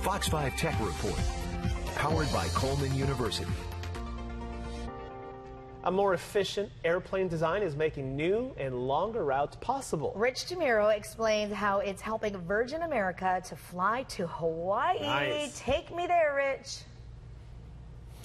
Fox 5 Tech Report, powered by Coleman University. A more efficient airplane design is making new and longer routes possible. Rich DeMuro explains how it's helping Virgin America to fly to Hawaii. Nice. Take me there, Rich.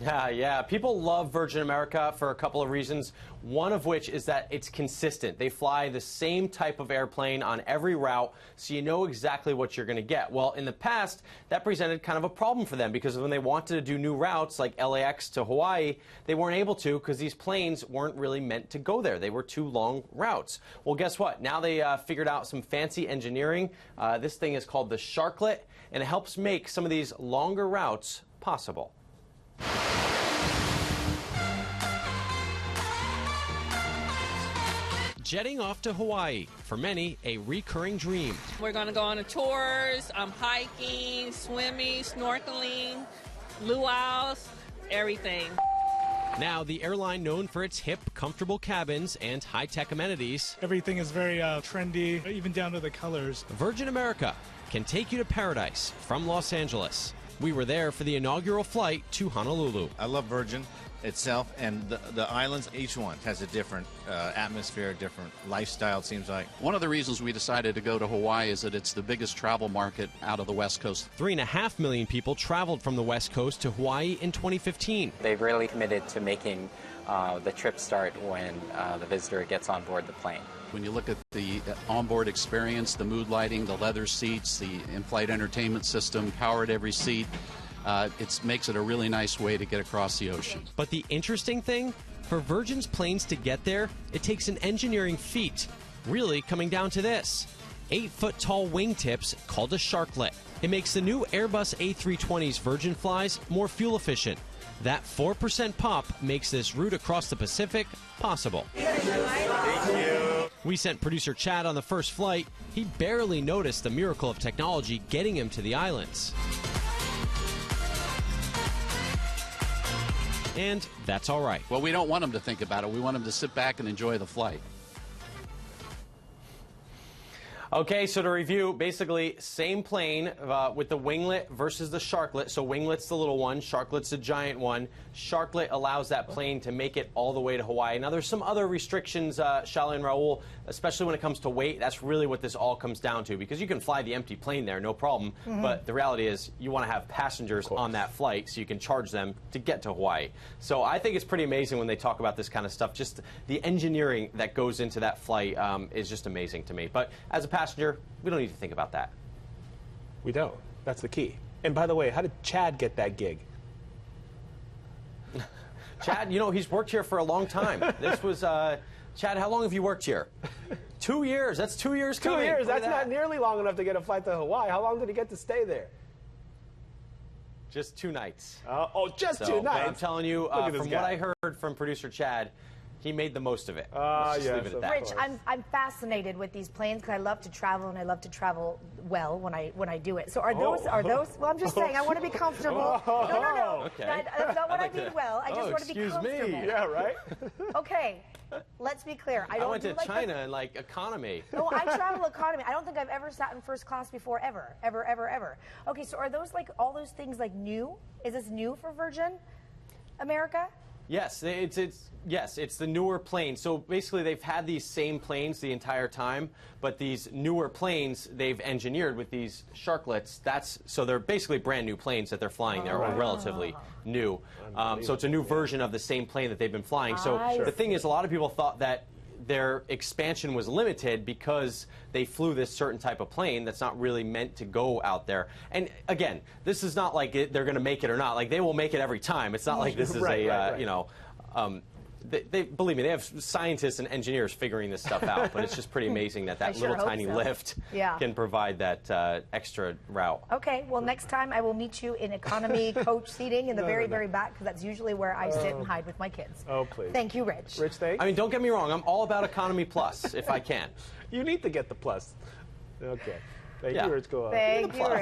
Yeah. People love Virgin America for a couple of reasons. One of which is that it's consistent. They fly the same type of airplane on every route, so you know exactly what you're going to get. Well, in the past, that presented kind of a problem for them because when they wanted to do new routes like LAX to Hawaii, they weren't able to because these planes weren't really meant to go there. They were too long routes. Well, guess what? Now they figured out some fancy engineering. This thing is called the Sharklet, and it helps make some of these longer routes possible. Jetting off to Hawaii, for many, a recurring dream. We're going to go on the tours, hiking, swimming, snorkeling, luau's, everything. Now, the airline known for its hip, comfortable cabins and high-tech amenities. Everything is very trendy, even down to the colors. Virgin America can take you to paradise from Los Angeles. We were there for the inaugural flight to Honolulu. I love Virgin itself, and the islands, each one has a different atmosphere, different lifestyle, it seems like. One of the reasons we decided to go to Hawaii is that it's the biggest travel market out of the West Coast. 3.5 million people traveled from the West Coast to Hawaii in 2015. They've really committed to making the trip start when the visitor gets on board the plane. When you look at the onboard experience, the mood lighting, the leather seats, the in-flight entertainment system, power at every seat, it makes it a really nice way to get across the ocean. But the interesting thing, for Virgin's planes to get there, it takes an engineering feat, really coming down to this: 8-foot-tall wingtips called a Sharklet. It makes the new Airbus A320's Virgin flies more fuel efficient. That 4% pop makes this route across the Pacific possible. Thank you. We sent producer Chad on the first flight. He barely noticed the miracle of technology getting him to the islands. And that's all right. Well, we don't want them to think about it. We want them to sit back and enjoy the flight. Okay, so to review, basically same plane with the Winglet versus the Sharklet. So Winglet's the little one, Sharklet's the giant one. Sharklet allows that plane to make it all the way to Hawaii. Now there's some other restrictions, Shalay and Raul, especially when it comes to weight. That's really what this all comes down to, because you can fly the empty plane there, no problem. But the reality is you want to have passengers on that flight so you can charge them to get to Hawaii. So I think it's pretty amazing when they talk about this kind of stuff. Just the engineering that goes into that flight is just amazing to me. But as a passenger, we don't need to think about that. We don't. That's the key. And by the way, how did Chad get that gig? Chad, you know, he's worked here for a long time. This was, Chad, how long have you worked here? 2 years. That's 2 years coming. 2 years. That's not nearly long enough to get a flight to Hawaii. How long did he get to stay there? Just 2 nights. Just So, 2 nights. But I'm telling you, Look at from this guy. what I heard from producer Chad, he made the most of it. Let's just leave it at that. Rich, I'm fascinated with these planes because I love to travel, and I love to travel well when I do it. So are those? Well, I'm just saying I want to be comfortable. No. Okay. That's not what I mean. Well, I just want to be excuse comfortable. me. Yeah, right? Okay, let's be clear. I went to China in like economy. No, I travel economy. I don't think I've ever sat in first class before, ever. Okay, so are those like all those things like new? Is this new for Virgin America? Yes, it's the newer plane. So basically, they've had these same planes the entire time, but these newer planes they've engineered with these Sharklets. So they're basically brand new planes that they're flying. They're relatively new. So it's a new version of the same plane that they've been flying. So the thing is, a lot of people thought that their expansion was limited because they flew this certain type of plane that's not really meant to go out there. And again, this is not like they're going to make it or not. Like, they will make it every time. It's not like this is you know, they believe me, they have scientists and engineers figuring this stuff out. But it's just pretty amazing that little tiny lift can provide that extra route. Okay, well, next time I will meet you in economy coach seating in the very back, because that's usually where I sit and hide with my kids. Oh, please. Thank you, Rich. Rich, thanks. I mean, don't get me wrong. I'm all about economy plus if I can. You need to get the plus. Okay. Thank you, Rich. Go on. Thank you, Rich.